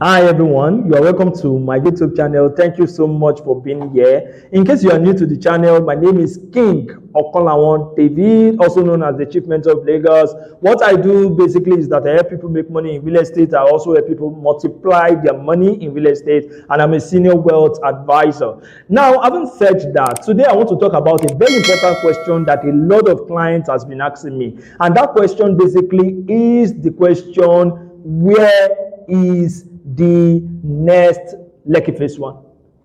Hi everyone, you are welcome to my YouTube channel. Thank you so much for being here. In case you are new to the channel, my name is King Okolawon David, also known as the Chief Mentor of Lagos. What I do basically is that I help people make money in real estate. I also help people multiply their money in real estate, and I'm a senior wealth advisor. Now, having said that, today I want to talk about a very important question that a lot of clients has been asking me, and that question basically is the question: where is the next Lekki Phase 1?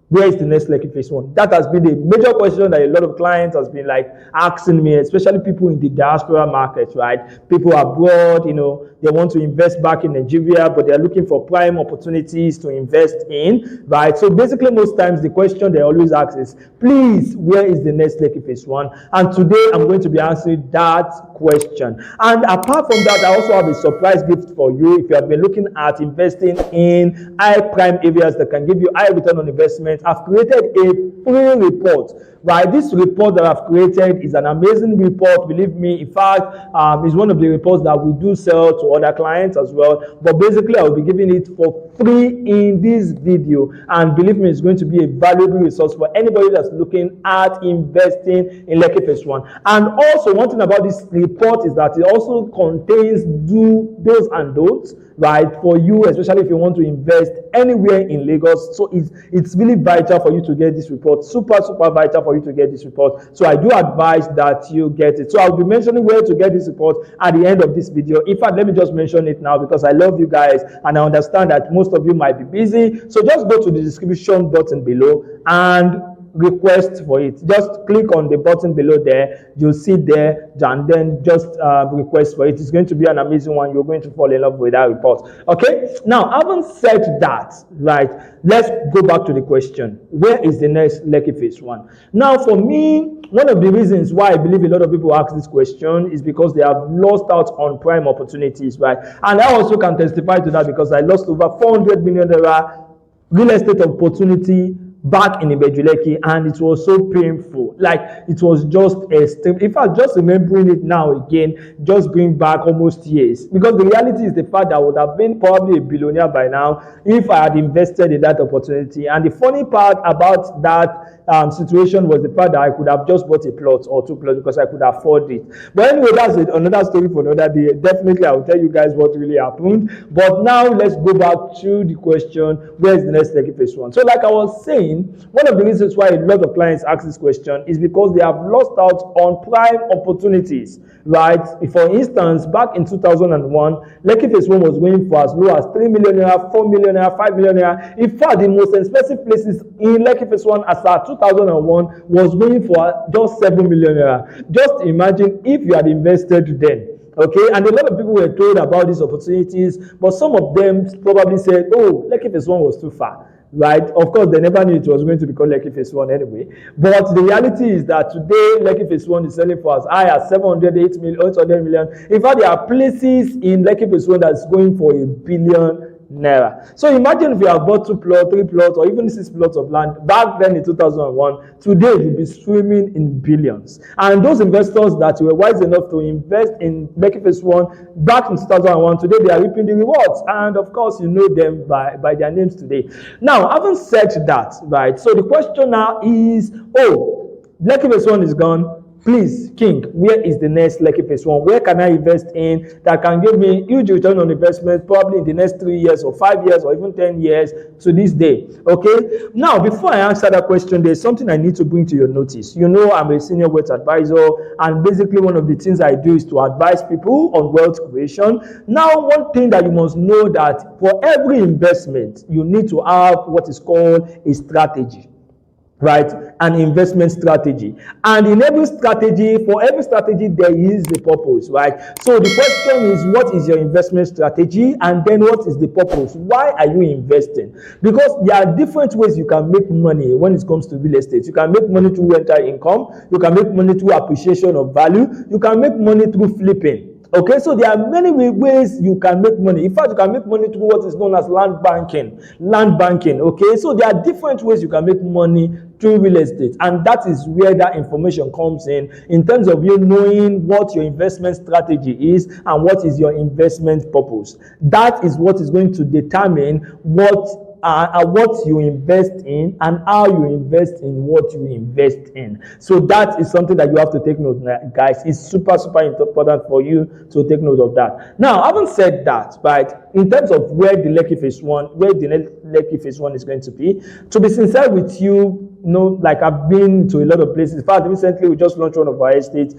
Where is the next Lekki Phase 1? That has been a major question that a lot of clients has been like asking me, especially people in the diaspora market, right? People abroad, they want to invest back in Nigeria, but they're looking for prime opportunities to invest in, right? So basically, most times the question they always ask is, please, where is the next Lekki Phase 1? And today I'm going to be answering that question. And apart from that, I also have a surprise gift for you if you have been looking at investing in high prime areas that can give you high return on investment. I've created a free report. Right, this report that I've created is an amazing report. Believe me, in fact, it's one of the reports that we do sell to other clients as well. But basically, I will be giving it for free in this video, and believe me, it's going to be a valuable resource for anybody that's looking at investing in Lekki Phase 1. And also, one thing about this report is that it also contains do's and don'ts, right, for you, especially if you want to invest anywhere in Lagos. So it's really vital for you to get this report. Super vital for you to get this report. So I do advise that you get it. So I'll be mentioning where to get this report at the end of this video. In fact, let me just mention it now because I love you guys and I understand that most of you might be busy. So just go to the description button below and request for it. Just click on the button below there. You'll see there, and then just request for it. It's going to be an amazing one. You're going to fall in love with that report. Okay, now having said that, right, let's go back to the question: where is the next Lekki Phase 1? Now, for me, one of the reasons why I believe a lot of people ask this question is because they have lost out on prime opportunities, right? And I also can testify to that because I lost over 400 million naira real estate opportunity back in Ibeju Lekki, and it was so painful. Like, it was just extreme. In fact, just remembering it now again just bring back almost years, because the reality is the fact that I would have been probably a billionaire by now if I had invested in that opportunity. And the funny part about that situation was the fact that I could have just bought a plot or two plots because I could afford it. But anyway, that's another story for another day. Definitely, I will tell you guys what really happened. But now let's go back to the question: where is the next Lekki Phase 1? So, like I was saying, one of the reasons why a lot of clients ask this question is because they have lost out on prime opportunities, right? For instance, back in 2001, Lekki Phase 1 was going for as low as 3 million naira, 4 million naira, 5 million naira. In fact, the most expensive places in Lekki Phase 1 as at 2001 was going for just 7 million naira. Just imagine if you had invested then. Okay, and a lot of people were told about these opportunities, but some of them probably said, oh, Lekki Phase 1 was too far. Right? Of course, they never knew it was going to be called Lekki Phase 1 anyway. But the reality is that today, Lekki Phase 1 is selling for as high as 708 million, 800 million. In fact, there are places in Lekki Phase 1 that's going for $1 billion naira. So imagine if you have bought 2 plots, 3 plots, or even 6 plots of land back then in 2001. Today, you'll be swimming in billions. And those investors that were wise enough to invest in Lekki Phase 1 back in 2001, today they are reaping the rewards. And of course, you know them by their names today. Now, having said that, right, so the question now is, oh, Lekki Phase 1 is gone. Please, King, where is the next Lekki Phase 1? Where can I invest in that can give me huge return on investment probably in the next 3 years or 5 years or even 10 years to this day? Okay. Now, before I answer that question, there's something I need to bring to your notice. You know, I'm a senior wealth advisor, and basically one of the things I do is to advise people on wealth creation. Now, one thing that you must know that for every investment, you need to have what is called a strategy. Right, an investment strategy. And in every strategy, for every strategy, there is a purpose, right? So the question is, what is your investment strategy? And then what is the purpose? Why are you investing? Because there are different ways you can make money when it comes to real estate. You can make money through rental income. You can make money through appreciation of value. You can make money through flipping. Okay, so there are many ways you can make money. In fact, you can make money through what is known as land banking. Land banking, okay? So there are different ways you can make money through real estate, and that is where that information comes in terms of you knowing what your investment strategy is and what is your investment purpose. That is what is going to determine what you invest in and how you invest in what you invest in. So that is something that you have to take note, guys. It's super important for you to take note of that. Now, having said that, right, in terms of where the Lekki Phase 1 is going to be sincere with you, like I've been to a lot of places. In fact, recently we just launched one of our estates,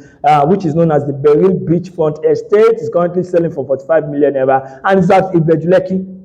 which is known as the Beryl Beachfront Estate. It's currently selling for 45 million naira, and it's at Ibeju Lekki.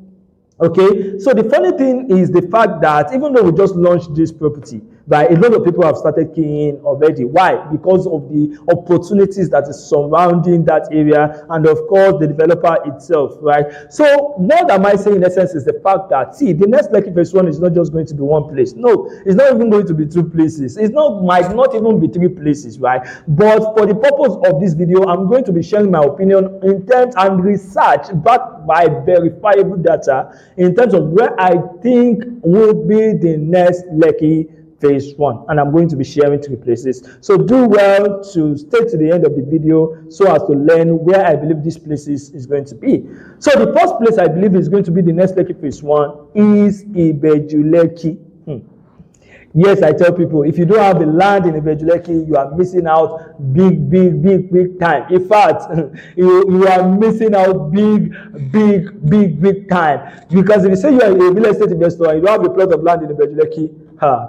Okay, so the funny thing is the fact that even though we just launched this property, right, a lot of people have started keying already. Why? Because of the opportunities that is surrounding that area, and of course the developer itself, right? So what am I saying in essence is the fact that, see, the Next Lekki Phase 1 is not just going to be one place. No, it's not even going to be two places. Might not even be three places, right? But for the purpose of this video, I'm going to be sharing my opinion in terms and research backed by verifiable data in terms of where I think would be the Next Lekki Phase 1, and I'm going to be sharing three places. So do well to stay to the end of the video so as to learn where I believe this place is going to be. So the first place I believe is going to be the Next Lekki Phase 1 is Ibeju Lekki. Yes, I tell people, if you don't have the land in Epe Lekki, you are missing out big time. In fact, you are missing out big time. Because if you say you are a real estate investor and you don't have a plot of land in Epe Lekki,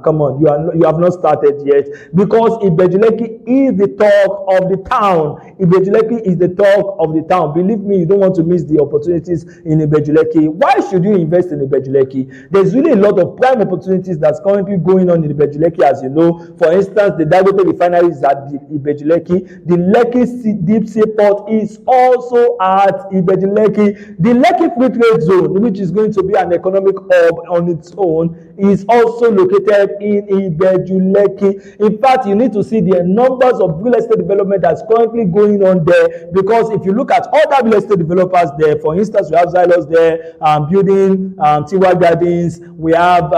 come on, you have not started yet. Because Epe Lekki is the talk of the town. Epe Lekki is the talk of the town. Believe me, you don't want to miss the opportunities in Epe Lekki. Why should you invest in Epe Lekki? There's really a lot of prime opportunities that's currently going on in Epe Lekki, as you know. For instance, the Dangote refinery is at Epe Lekki. The Lekki Deep Sea Port is also at Epe Lekki. The Lekki Free Trade Zone, which is going to be an economic hub on its own, is also located in Ibeju Lekki. In fact, you need to see the numbers of real estate development that's currently going on there, because if you look at other real estate developers there, for instance, we have Xylos there, building Tiwa Gardens, we have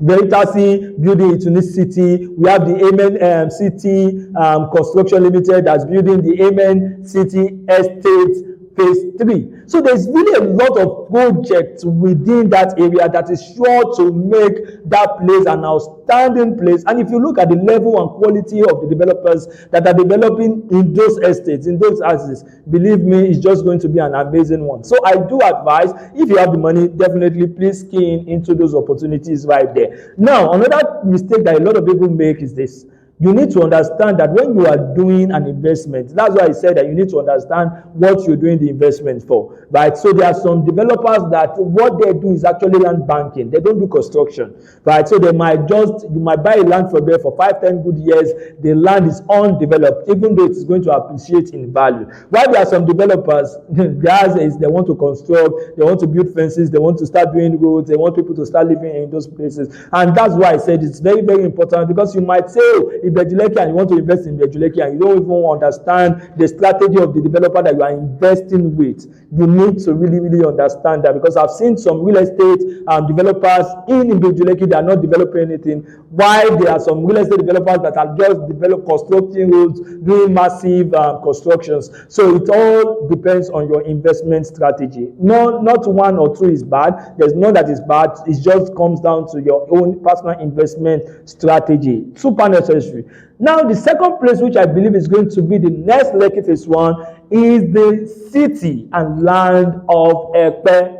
Veritasi building Tunis City, we have the Amen City Construction Limited that's building the Amen City Estate Phase 3. So there's really a lot of projects within that area that is sure to make that place an outstanding place. And if you look at the level and quality of the developers that are developing in those estates, in those houses, believe me, it's just going to be an amazing one. So I do advise, if you have the money, definitely please key into those opportunities right there. Now, another mistake that a lot of people make is this. You need to understand that when you are doing an investment, that's why I said that you need to understand what you're doing the investment for, right? So there are some developers that what they do is actually land banking. They don't do construction, right? So you might buy a land from there for 5-10 good years. The land is undeveloped, even though it's going to appreciate in value. While there are some developers, theirs is they want to construct, they want to build fences, they want to start doing roads, they want people to start living in those places. And that's why I said it's very, very important, because you might say, Ibeju Lekki and you want to invest in Ibeju Lekki and you don't even understand the strategy of the developer that you are investing with. You need to really understand that, because I've seen some real estate developers in Ibeju Lekki that are not developing anything, while there are some real estate developers that are just constructing roads, doing massive constructions. So it all depends on your investment strategy. No, not one or two is bad. There's none that is bad. It just comes down to your own personal investment strategy. Super necessary. Now, the second place which I believe is going to be the Next Lekki Phase 1 is the city and land of Epe.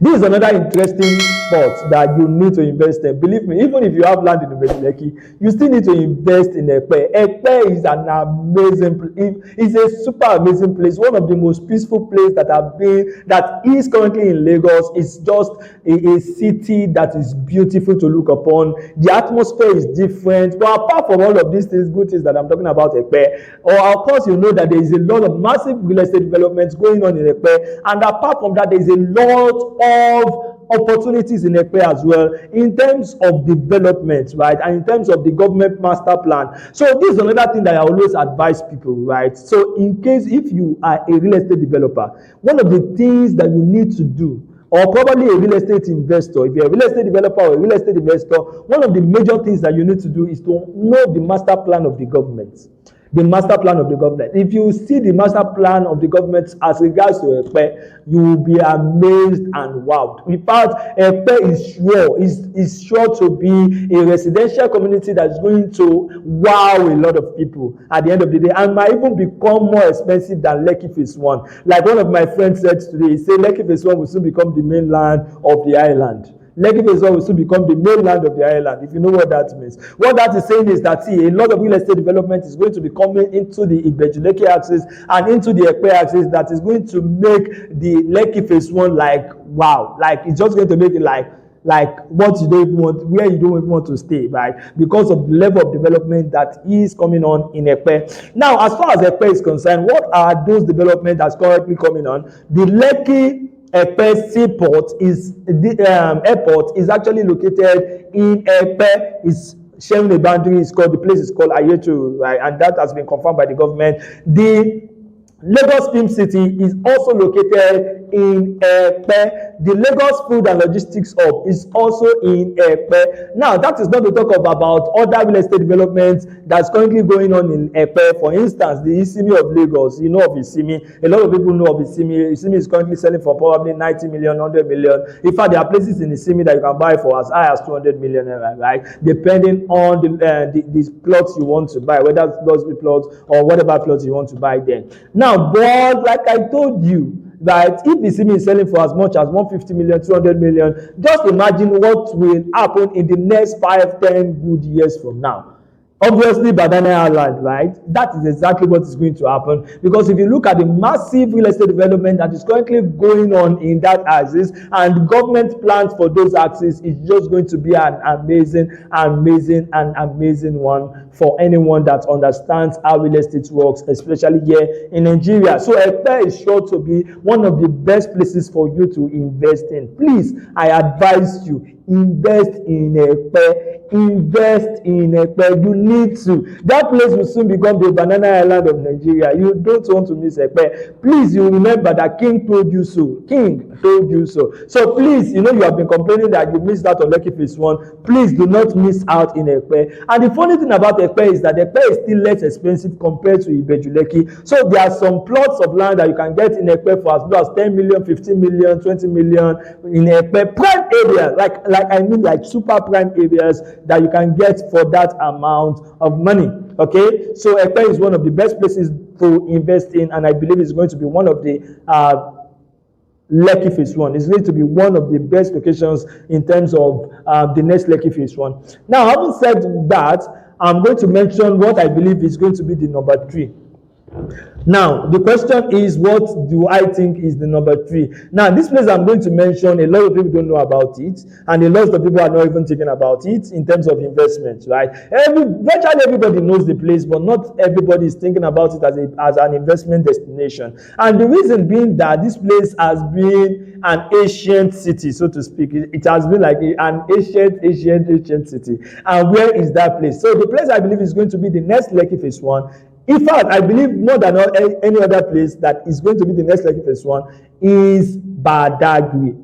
This is another interesting spot that you need to invest in. Believe me, even if you have land in Epe Lekki, you still need to invest in Epe. Epe is an amazing place. It's a super amazing place. One of the most peaceful places that is currently in Lagos. It's just a city that is beautiful to look upon. The atmosphere is different. But apart from all of these things, good things that I'm talking about Epe, of course you know that there is a lot of massive real estate developments going on in Epe. And apart from that, there is a lot of opportunities in Epe as well in terms of development, right, and in terms of the government master plan. So this is another thing that I always advise people, right? So in case if you are a real estate developer, one of the things that you need to do, or probably a real estate investor, if you're a real estate developer or a real estate investor, one of the major things that you need to do is to know the master plan of the government. The master plan of the government. If you see the master plan of the government as regards to Epe, you will be amazed and wowed. In fact, Epe is sure to be a residential community that is going to wow a lot of people at the end of the day, and might even become more expensive than Lekki Phase 1. Like one of my friends said today, he said Lekki Phase 1 will soon become the mainland of the island. Lekki Phase 1 will soon become the mainland of the island, if you know what that means. What that is saying is that, see, a lot of real estate development is going to be coming into the Ibeju Lekki axis and into the Epe axis that is going to make the Lekki Phase 1 like, wow. Like, it's just going to make it like what you don't even want, where you don't even want to stay, right? Because of the level of development that is coming on in Epe. Now, as far as Epe is concerned, what are those developments that's currently coming on? The Lekki Epe Seaport airport is actually located in Epe. It's sharing a boundary. The place is called Ibeju, right? And that has been confirmed by the government. The Lagos Film City is also located in Epe. The Lagos Food and Logistics Hub is also in Epe. Now, that is not to talk about other real estate developments that's currently going on in Epe. For instance, the Isimi of Lagos. You know of Isimi. A lot of people know of Isimi. Isimi is currently selling for probably 90 million, 100 million. In fact, there are places in Isimi that you can buy for as high as 200 million, right? Depending on the plots you want to buy, whether it's luxury plots or whatever plots you want to buy then. Now, but like I told you, that if Isimi is selling for as much as 150 million, 200 million, just imagine what will happen in the next 5, 10 good years from now. Obviously, Banana Island, right? That is exactly what is going to happen. Because if you look at the massive real estate development that is currently going on in that axis, and government plans for those axes, is just going to be an amazing one for anyone that understands how real estate works, especially here in Nigeria. So Epe is sure to be one of the best places for you to invest in. Please, I advise you, invest in Epe. Invest in Epe. You need to. That place will soon become the Banana Island of Nigeria. You don't want to miss Epe. Please, you remember that King told you so. King told you so. So please, you have been complaining that you missed out on Lekki Phase 1. Please do not miss out in Epe. And the funny thing about Epe is that Epe is still less expensive compared to Ibeju Lekki. So there are some plots of land that you can get in Epe for as low as 10 million, 15 million, 20 million in Epe. Prime areas, like super prime areas that you can get for that amount of money. Okay, so Epe is one of the best places to invest in, and I believe it's going to be one of the Lekki Phase 1. It's going to be one of the best locations in terms of the next Lekki Phase 1. Now, having said that, I'm going to mention what I believe is going to be the number 3. Now, the question is, what do I think is the number 3? Now, this place I'm going to mention, a lot of people don't know about it, and a lot of people are not even thinking about it in terms of investment, right? Virtually everybody knows the place, but not everybody is thinking about it as an investment destination. And the reason being that this place has been an ancient city, so to speak. It has been like an ancient city. And where is that place? So the place I believe is going to be the next Lekki Phase 1. In fact, I believe more than any other place that is going to be the next Lekki Phase 1 is Badagry.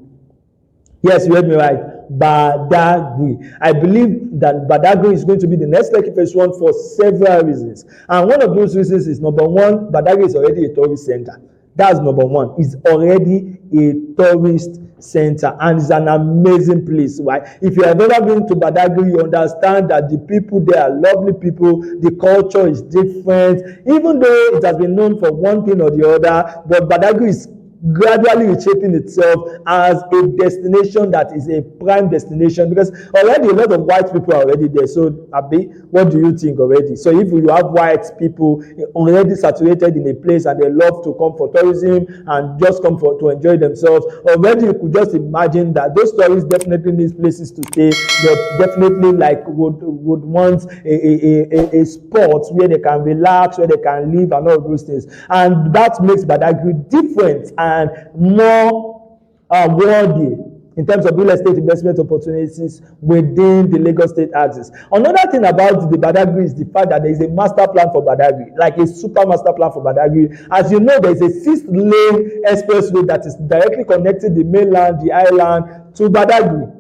Yes, you heard me right. Badagry. I believe that Badagry is going to be the next Lekki Phase 1 for several reasons. And one of those reasons is, number one, Badagry is already a tourist center. That's number one. It's already a tourist center, and it's an amazing place, right? If you have ever been to Badagry, you understand that the people there are lovely people. The culture is different, even though it has been known for one thing or the other. But Badagry is gradually reshaping itself as a destination that is a prime destination, because already a lot of white people are already there. So Abi, what do you think already? So if you have white people already saturated in a place and they love to come for tourism and just come to enjoy themselves, already you could just imagine that those tourists definitely need places to stay. They definitely would want a spot where they can relax, where they can live, and all those things. And that makes Badagry different and more worthy in terms of real estate investment opportunities within the Lagos State axis. Another thing about the Badagry is the fact that there is a master plan for Badagry, like a super master plan for Badagry. As you know, there is a 6-lane expressway that is directly connecting the mainland, the island, to Badagry.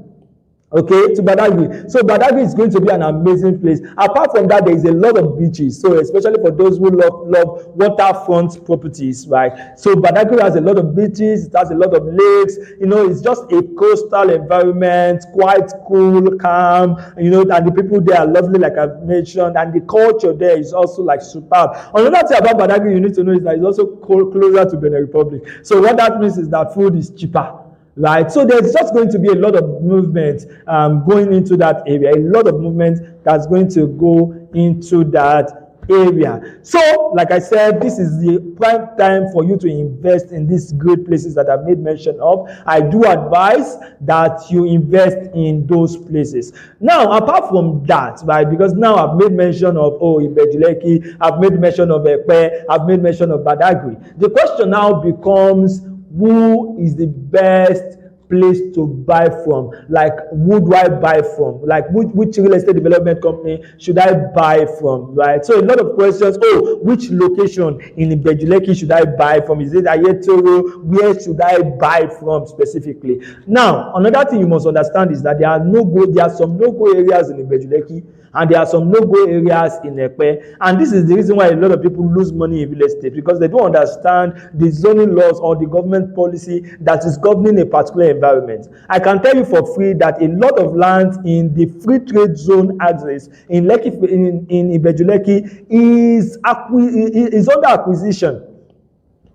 Okay, to Badagry. So Badagry is going to be an amazing place. Apart from that, there is a lot of beaches. So especially for those who love waterfront properties, right? So Badagry has a lot of beaches. It has a lot of lakes. You know, it's just a coastal environment, quite cool, calm. You know, and the people there are lovely, like I've mentioned, and the culture there is also like superb. Another thing about Badagry you need to know is that it's also closer to Benin Republic. So what that means is that food is cheaper. Right, so there's just going to be a lot of movement going into that area, a lot of movement that's going to go into that area. So, like I said, this is the prime time for you to invest in these great places that I've made mention of. I do advise that you invest in those places. Now, apart from that, right, because now I've made mention of Ibeju Lekki, I've made mention of Epe, I've made mention of Badagry. The question now becomes, who is the best place to buy from? Like, who do I buy from? Like, which real estate development company should I buy from, right? So a lot of questions. Which location in Ibeju Lekki should I buy from? Is it Ayetoro? Where should I buy from specifically? Now, another thing you must understand is that there are some no-go areas in Ibeju Lekki, and there are some no-go areas in Epe, and this is the reason why a lot of people lose money in real estate, because they don't understand the zoning laws or the government policy that is governing a particular environment. I can tell you for free that a lot of land in the free trade zone axis in Lekki, in Ibeju Lekki is under acquisition.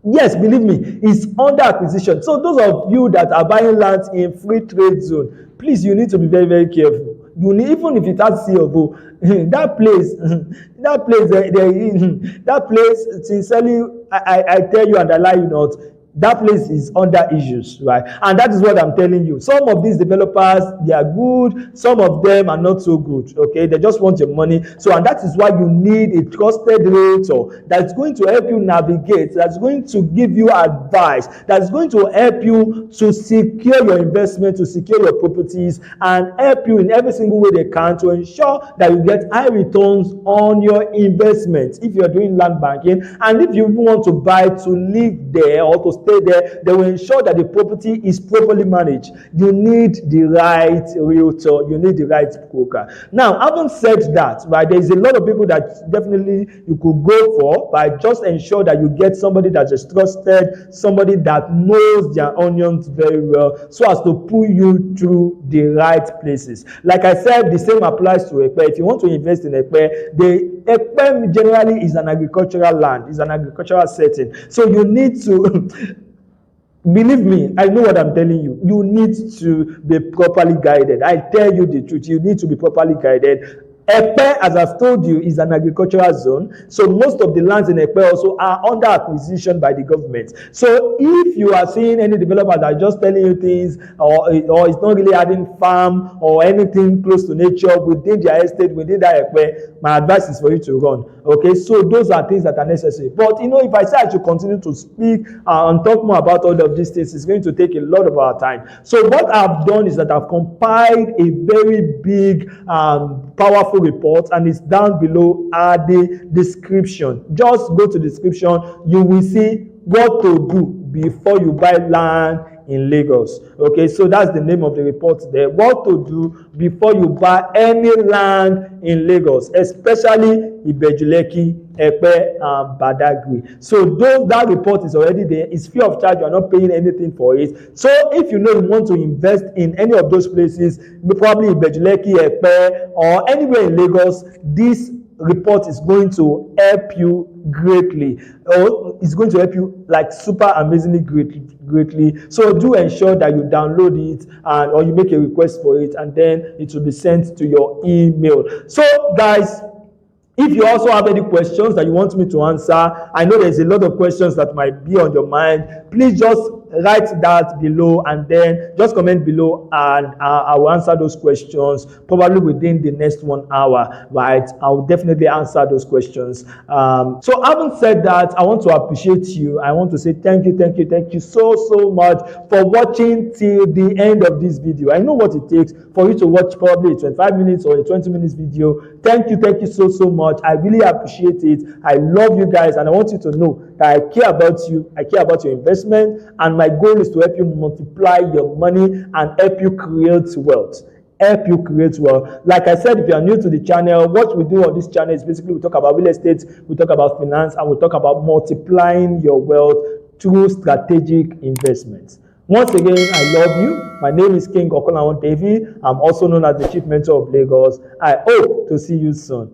Yes, believe me, it's under acquisition. So those of you that are buying land in free trade zone, please, you need to be very, very careful. You need, even if it has C of O, that place, sincerely, I tell you and I lie you not, that place is under issues, right? And that is what I'm telling you. Some of these developers, they are good. Some of them are not so good, okay? They just want your money. So, and that is why you need a trusted realtor that's going to help you navigate, that's going to give you advice, that's going to help you to secure your investment, to secure your properties, and help you in every single way they can to ensure that you get high returns on your investment. If you're doing land banking, and if you want to buy to live there or to stay there, they will ensure that the property is properly managed. You need the right realtor, you need the right broker. Now, having said that, right, there is a lot of people that definitely you could go for, but just ensure that you get somebody that is trusted, somebody that knows their onions very well, so as to pull you through the right places. Like I said, the same applies to Epe. If you want to invest in Epe, the Epe generally is an agricultural land, is an agricultural setting. So you need to believe me, I know what I'm telling you. You need to be properly guided. I tell you the truth. You need to be properly guided. Epe, as I've told you, is an agricultural zone. So most of the lands in Epe also are under acquisition by the government. So if you are seeing any developer that are just telling you things, or it's not really adding farm or anything close to nature within their estate, within that Epe, my advice is for you to run. Okay, so those are things that are necessary. But you know, if I say I should continue to speak and talk more about all of these things, it's going to take a lot of our time. So what I've done is that I've compiled a very big, powerful report, and it's down below at the description. Just go to the description, you will see what to do before you buy land in Lagos. Okay, so that's the name of the report there. What to do before you buy any land in Lagos, especially Ibeju Lekki, Epe and Badagry. So that report is already there. It's free of charge. You are not paying anything for it. So if you know you want to invest in any of those places, probably Ibeju Lekki, Epe, or anywhere in Lagos, this report is going to help you greatly, or it's going to help you like super amazingly greatly. So do ensure that you download it or you make a request for it, and then it will be sent to your email. So guys, if you also have any questions that you want me to answer, I know there's a lot of questions that might be on your mind. Please just write that below, and then just comment below, and I will answer those questions probably within the next 1 hour, right? I will definitely answer those questions. So having said that, I want to appreciate you. I want to say thank you so much for watching till the end of this video. I know what it takes for you to watch probably a 25 minutes or a 20 minutes video. Thank you so much. I really appreciate it. I love you guys, and I want you to know that I care about you. I care about your investment, and my goal is to help you multiply your money and help you create wealth. Like I said, if you are new to the channel, what we do on this channel is basically we talk about real estate, we talk about finance, and we talk about multiplying your wealth through strategic investments. Once again, I love you. My name is King Okolawon David. I'm also known as the Chief Mentor of Lagos. I hope to see you soon.